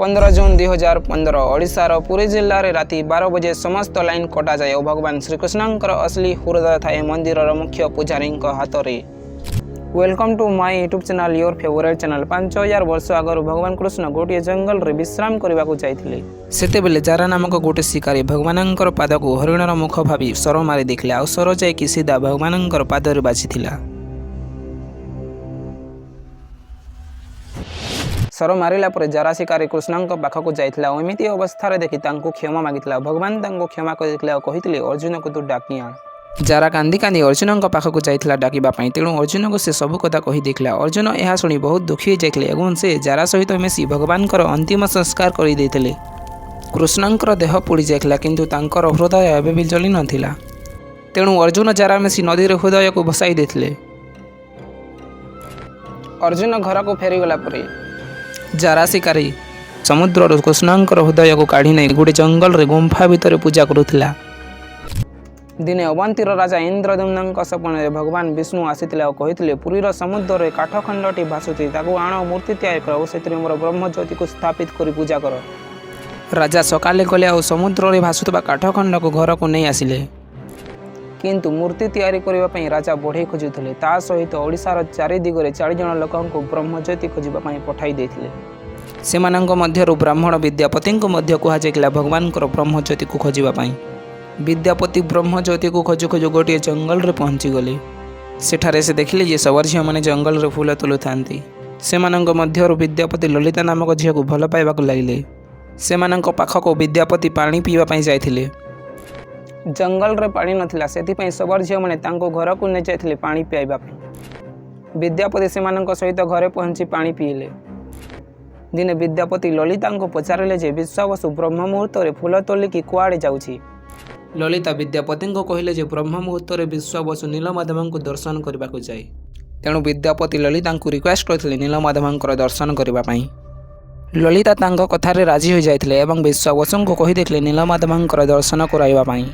15 जून 2015 ओडिशार पुरी जिल्लार राति 12 बजे समस्त लाइन कटा जाए और भगवान श्रीकृष्णंकर असली हृदय थाए मंदिर मुख्य पुजारी हाथ में। Welcome to my YouTube channel your favourite channel. 5000 वर्ष आगर भगवान कृष्ण गोटे जंगल रे विश्राम करने को जाइथिले। सेतेबेले जारा नामक गोटे शिकारी भगवानंकर पाद को हरिणर मुख भावी सर मारी देखले आ सर जाई सीधा भगवानंकर पादरे बाजिथिला। सर मारिला पर जारा शिकारी कृष्णंक पाखक जाइथिला। एमिति अवस्था देखि तांको क्षमा मागिथिला। भगवान तांको क्षमा करथिले और कहिथिले अर्जुन को तू डाकी आण। जारा कांदी कांदी अर्जुन पाखक जाइथिला डाकिबा पई। तेणु अर्जुन को से सब कथा कहि देखला। अर्जुन यह शुणी बहुत दुखी जाइथिले एवं से जारा सहित मिसी भगवानकर अंतिम संस्कार करि दैथिले। कृष्णंकर देह पोड़ी जाइथिला किंतु तांकर हृदय एबे भी जली नथिला। तेणु अर्जुन जारा मिसी नदी रे हृदय को भसाई दैथिले। अर्जुन घर को फेरी गला परे जारा शिकारी समुद्र कृष्णंकर हृदय को काढ़ी नहीं गोटे जंगल रे गुंफा भितर पूजा करुथिला। दिने अवंतीर राजा इंद्रद्युम्न सपन भगवान विष्णु आसीथिले और कहिथिले पुरीर समुद्र रे काठखंडटी भासुथि ताकू आण मूर्ति तैयार कर और सेतिरे मोर ब्रह्मज्योति को स्थापित करी पूजा कर। राजा सकाले गले और समुद्र रे भासुथबा काठखंड को घर को नहीं आसिले किंतु मूर्ति तैयारी करबा पई राजा बढ़े खोजुथिले। ता सहित ओडिशार चारि दिगरे 40 जन लोकंको ब्रह्मज्योति खोजिबा पई पठाई दैथिले। सेमानंक मध्यरु ब्राह्मण विद्यापति को मध्य कुहा जाइला भगवानकर ब्रह्मज्योति को खोजिबा पई। विद्यापति ब्रह्मज्योति को खोजु खोजु गोटे जंगल रे पहुंची गले। सेठारे से देखिले जे सबर झियो माने जंगल रे फूल तोलु थांती। सेमानंक मध्यरु विद्यापति ललिता नामक झियो को भल पाइबा को लागिले। सेमानंक पाखको विद्यापति पानी पीवा पई जाइथिले। जंगल रे पानी नथिला सेति पई सबर झियो माने तांको घर को नै जाइथिले पानी पियाइबा पई। विद्यापति सेमानंक सहित घरे पहुंची पानी पीले। दिने विद्यापति ललिता को पचारिले जे विश्वावसु ब्रह्म मुहूर्त रे फूल तोलिकी कुआडे जाउछि। ललिता विद्यापति को कहिले जे ब्रह्म मुहूर्त रे विश्वावसु नीलमाधव को दर्शन करबा को जाए। तेणु विद्यापति ललिता को रिक्वेस्ट करथिले नीलमाधव दर्शन करबा पई। ललिता तांको कथारे राजी हो जाइथिले एवं विश्वावसु को कहि देखले नीलमाधव दर्शन कराइबा पई।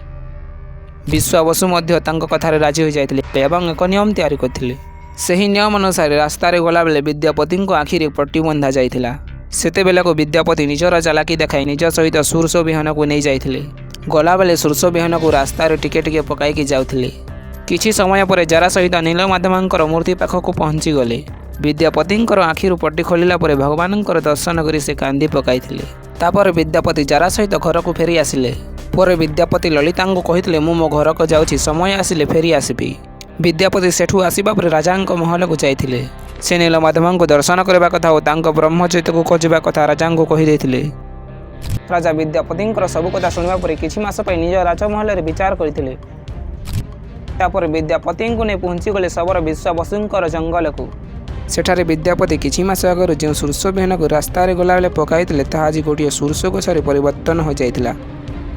विश्वावसु मध्य तांको कथारे राजी हो जाइथिले एवं एक नियम तैयारी करथिले। सही नियम अनुसार रास्ता रे गला बेले विद्यापति को आखि रे पट्टी बंधा जाइथिला। सेते बेला को विद्यापति निजर चालाकी देखाई निज सहित सुरस बिहन को नहीं जाइथिले। गला बेले सुरस बिहन को रास्ता रे टिके टिके पकाई जाउथिले। किछि समय पर जारा सहित नीलमाधवंकर मूर्ति पाखक पहुंची गले। विद्यापतिंकर आखिरु पट्टी खोलिला पर भगवानंकर दर्शन करी से कांदी पकाइथिले। तापर विद्यापति जारा सहित घर को फेरी आसिले। पर विद्यापति ललिता को कहिथिले मु मो घर को जाउछि समय आसिले फेरी आसिबी। विद्यापति सेठू आसिबा पर राजांक महल को जाइथिले। से नीलमाधव को दर्शन करबा कथा और तांको ब्रह्मज्योति को खोजिबा कथा राजा को कहि दैथिले। राजा विद्यापतिंकर सब कथा सुनिबा पर किछि मास पई निज राजमहल रे विचार करथिले। तापर विद्यापति को नै पहुंची गले सबर विश्वावसुंकर जंगल को। सेठारे विद्यापति किछि मास आगर जो सुरस बिहन को रास्ता रे गला बेले पकाइथिले ताहा आज गोटिए सुरस गछरे परिवर्तन हो जाइथिला।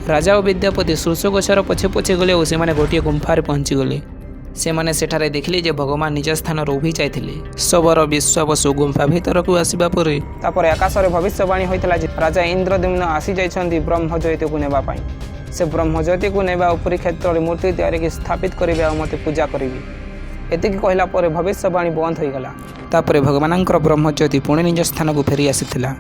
राजा और विद्यापति सुरस गछर पछे पछे गले और सेमाने गोटिए गुंफा रे पहुंची गले। सेमाने सेठारे देखिले जे भगवान निज स्थान उभी जाइथिले। सबर विश्वावसु गुंफा भीतर को आसीबा परे तापर आकाश रे भविष्यवाणी होइतला जे राजा इंद्रद्युम्न आसी जाइछन्ती ब्रह्मज्योति को नेबा पई। से ब्रह्मज्योति को नेबा उपरी क्षेत्र रे मूर्ति तैयारी के स्थापित करिवे आ मते पूजा करिवे। एतिकी कहला परे भविष्यवाणी बंद होई गला। तापर भगवानंकर ब्रह्मज्योति पुणे निज स्थान को फेरी आसीथिला।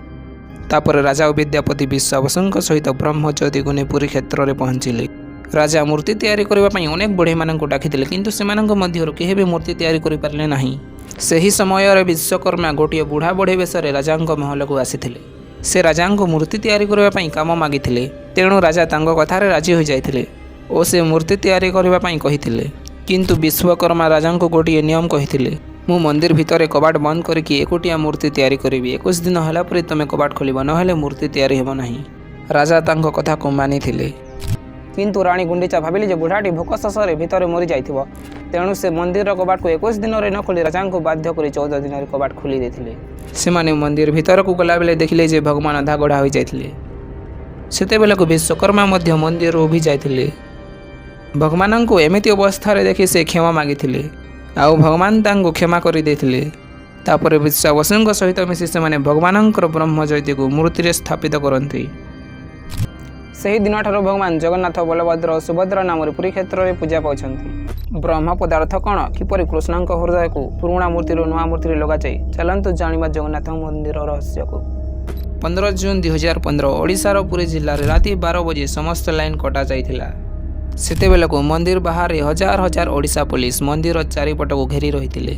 तापर राजा और विद्यापति विश्वावसुंक सहित ब्रह्मज्योति को ने पुरी क्षेत्र रे पहुंचिले। राजा मूर्ति तैयारी करबा पई अनेक बढ़ई मानक डाकिथिले किंतु सेमानक मध्यरु केहे भी मूर्ति तैयारी करि पारले नाही। सही समय रे विश्वकर्मा गोटिए बुढ़ा बढ़ई बेसरे राजांक महल को आसीथिले। से राजांक मूर्ति तैयारी करबा पई काम मागिथिले। तेणु राजा तांको कथारे राजी हो जाइथिले ओ से मूर्ति तैयारी करबा पई कहिथिले। किंतु विश्वकर्मा राजांक गोटिए नियम कहिथिले मु मंदिर भितर कबाट बंद करके एकोटिया मूर्ति तैयारी करिबी। 21 दिन हला परे तमे कबाट खोलिब नहेले मूर्ति तैयारी हेबो नाही। राजा तांको कथा को मानिथिले। किंतु रानी गुंडीचा भाविले जे बुढ़ाटी भोक शसरे भितर मरी जाइथिबो। तेणु से मंदिर कबाट को 21 दिन रे न खोली राजा को बाध्य करी 14 दिन रे कबाट खोली देथिले। सेमाने मंदिर भितर को गला बेले देखिले जे भगवान आधा गढ़ा होई जाइथिले। सेते बेले को विश्वकर्मा मध्य मंदिर उभी जाइथिले। भगवान को एमिति अवस्था रे देखि से क्षमा मागिथिले आउ भगवान तांको क्षमा करि देथिले। तापर विश्वावसुंक सहित मिसि सेमाने भगवानंकर ब्रह्मज्योति को मूर्ति रे स्थापित करंती। सही दिन ठारो भगवान जगन्नाथ बलभद्र और सुभद्रा नाम पुरी क्षेत्र में पूजा पाउछन्ति। ब्रह्म पदार्थ कौन किपरि कृष्णंक हृदय को पुराणा मूर्ति नुआ मूर्ति लगा जाए चलतु जानिबा जगन्नाथ मंदिर रहस्य को। 15 ଜୁନ୍ 2015 ଓଡ଼ିଶାର ପୁରୀ ଜିଲ୍ଲାରେ ରାତି 12 ବଜେ ସମସ୍ତ ଲାଇନ୍ କଟାଯାଇଥିଲା। ସେତେବେଳକୁ ମନ୍ଦିର ବାହାରେ ହଜାର ହଜାର ଓଡ଼ିଶା ପୋଲିସ ମନ୍ଦିର ଚାରିପଟକୁ ଘେରି ରହିଥିଲେ।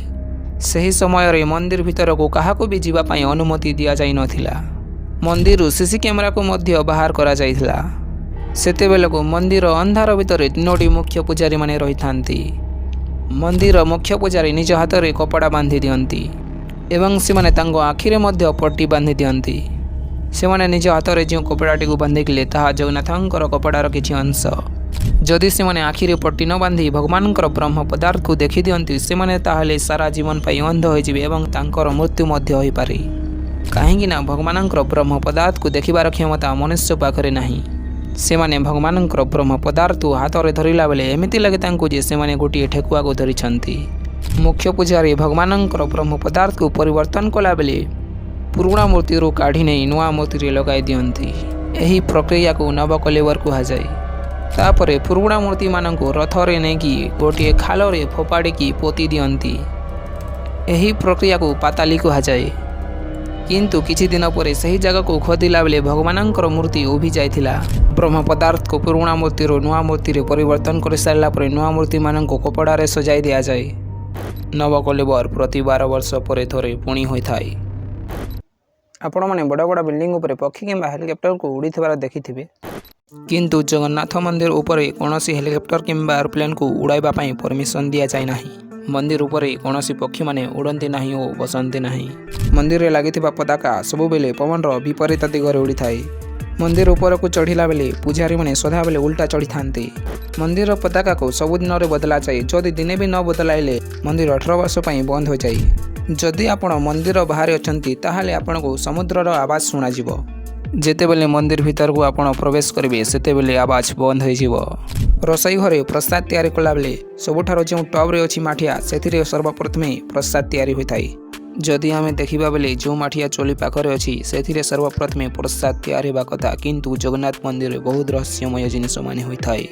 ସେହି ସମୟରେ ମନ୍ଦିର ଭିତରକୁ କାହାକୁ ବି ଯିବା ପାଇଁ ଅନୁମତି ଦିଆଯାଇନଥିଲା। ମନ୍ଦିରରୁ ସିସି କ୍ୟାମେରାକୁ ମଧ୍ୟ ବାହାର କରାଯାଇଥିଲା। ସେତେବେଳକୁ ମନ୍ଦିର ଅନ୍ଧାର ଭିତରେ 3ଟି ମୁଖ୍ୟ ପୂଜାରୀମାନେ ରହିଥାନ୍ତି। ମନ୍ଦିର ମୁଖ୍ୟ ପୂଜାରୀ ନିଜ ହାତରେ କପଡ଼ା ବାନ୍ଧି ଦିଅନ୍ତି ଏବଂ ସେମାନେ ତାଙ୍କ ଆଖିରେ ମଧ୍ୟ ପଟି ବାନ୍ଧି ଦିଅନ୍ତି। ସେମାନେ ନିଜ ହାତରେ ଯେଉଁ କପଡ଼ାଟିକୁ ବାନ୍ଧିଥିଲେ ତାହା ଜଗନ୍ନାଥଙ୍କର କପଡ଼ାର କିଛି ଅଂଶ। ଯଦି ସେମାନେ ଆଖିରେ ପଟି ନ ବାନ୍ଧି ଭଗବାନଙ୍କର ବ୍ରହ୍ମ ପଦାର୍ଥକୁ ଦେଖିଦିଅନ୍ତି ସେମାନେ ତାହେଲେ ସାରା ଜୀବନ ପାଇଁ ଅନ୍ଧ ହୋଇଯିବେ ଏବଂ ତାଙ୍କର ମୃତ୍ୟୁ ମଧ୍ୟ ହୋଇପାରେ। କାହିଁକିନା ଭଗବାନଙ୍କର ବ୍ରହ୍ମ ପଦାର୍ଥକୁ ଦେଖିବାର କ୍ଷମତା ମନୁଷ୍ୟ ପାଖରେ ନାହିଁ। ସେମାନେ ଭଗବାନଙ୍କର ବ୍ରହ୍ମ ପଦାର୍ଥକୁ ହାତରେ ଧରିଲା ବେଳେ ଏମିତି ଲାଗେ ତାଙ୍କୁ ଯେ ସେମାନେ ଗୋଟିଏ ଠେକୁଆକୁ ଧରିଛନ୍ତି। ମୁଖ୍ୟ ପୂଜାରୀ ଭଗବାନଙ୍କର ବ୍ରହ୍ମ ପଦାର୍ଥକୁ ପରିବର୍ତ୍ତନ କଲାବେଳେ ପୁରୁଣା ମୂର୍ତ୍ତିରୁ କାଢ଼ି ନେଇ ନୂଆ ମୂର୍ତ୍ତିରେ ଲଗାଇ ଦିଅନ୍ତି। ଏହି ପ୍ରକ୍ରିୟାକୁ ନବକଳେବର କୁହାଯାଏ। ତାପରେ ପୁରୁଣା ମୂର୍ତ୍ତିମାନଙ୍କୁ ରଥରେ ନେଇକି ଗୋଟିଏ ଖାଲରେ ଫୋପାଡ଼ିକି ପୋତି ଦିଅନ୍ତି। ଏହି ପ୍ରକ୍ରିୟାକୁ ପାତାଳି କୁହାଯାଏ। କିନ୍ତୁ କିଛି ଦିନ ପରେ ସେହି ଜାଗାକୁ ଖୋଦିଲା ବେଳେ ଭଗବାନଙ୍କର ମୂର୍ତ୍ତି ଉଭି ଯାଇଥିଲା। ବ୍ରହ୍ମ ପଦାର୍ଥକୁ ପୁରୁଣା ମୂର୍ତ୍ତିରୁ ନୂଆ ମୂର୍ତ୍ତିରେ ପରିବର୍ତ୍ତନ କରିସାରିଲା ପରେ ନୂଆ ମୂର୍ତ୍ତିମାନଙ୍କୁ କପଡ଼ାରେ ସଜାଇ ଦିଆଯାଏ। ନବକଳେବର ପ୍ରତି 12 ବର୍ଷ ପରେ ଥରେ ପୁଣି ହୋଇଥାଏ। ଆପଣମାନେ ବଡ଼ ବଡ଼ ବିଲ୍ଡିଂ ଉପରେ ପକ୍ଷୀ କିମ୍ବା ହେଲିକପ୍ଟରକୁ ଉଡ଼ିଥିବାର ଦେଖିଥିବେ। କିନ୍ତୁ ଜଗନ୍ନାଥ ମନ୍ଦିର ଉପରେ କୌଣସି ହେଲିକପ୍ଟର କିମ୍ବା ଏରୋପ୍ଲେନ୍କୁ ଉଡ଼ାଇବା ପାଇଁ ପରମିଶନ ଦିଆଯାଏ ନାହିଁ। ମନ୍ଦିର ଉପରେ କୌଣସି ପକ୍ଷୀମାନେ ଉଡ଼ନ୍ତି ନାହିଁ ଓ ବସନ୍ତି ନାହିଁ। ମନ୍ଦିରରେ ଲାଗିଥିବା ପତାକା ସବୁବେଳେ ପବନର ବିପରୀତ ଦିଗରେ ଉଡ଼ିଥାଏ। ମନ୍ଦିର ଉପରକୁ ଚଢ଼ିଲା ବେଳେ ପୂଜାରୀମାନେ ସଦାବେଳେ ଉଲ୍ଟା ଚଢ଼ିଥାନ୍ତି। ମନ୍ଦିରର ପତାକାକୁ ସବୁଦିନରେ ବଦଳାଯାଏ। ଯଦି ଦିନେ ବି ନ ବଦଳାଇଲେ ମନ୍ଦିର 18 ବର୍ଷ ପାଇଁ ବନ୍ଦ ହୋଇଯାଏ। ଯଦି ଆପଣ ମନ୍ଦିର ବାହାରେ ଅଛନ୍ତି ତାହେଲେ ଆପଣଙ୍କୁ ସମୁଦ୍ରର ଆବାଜ ଶୁଣାଯିବ। ଯେତେବେଳେ ମନ୍ଦିର ଭିତରକୁ ଆପଣ ପ୍ରବେଶ କରିବେ ସେତେବେଳେ ଆବାଜ ବନ୍ଦ ହୋଇଯିବ। ରୋଷେଇ ଘରେ ପ୍ରସାଦ ତିଆରି କଲାବେଳେ ସବୁଠାରୁ ଯେଉଁ ଟବ୍ରେ ଅଛି ମାଠିଆ ସେଥିରେ ସର୍ବପ୍ରଥମେ ପ୍ରସାଦ ତିଆରି ହୋଇଥାଏ। ଯଦି ଆମେ ଦେଖିବା ବେଳେ ଯେଉଁ ମାଠିଆ ଚୁଲି ପାଖରେ ଅଛି ସେଥିରେ ସର୍ବପ୍ରଥମେ ପ୍ରସାଦ ତିଆରି ହେବା କଥା। କିନ୍ତୁ ଜଗନ୍ନାଥ ମନ୍ଦିରରେ ବହୁତ ରହସ୍ୟମୟ ଜିନିଷ ମାନେ ହୋଇଥାଏ।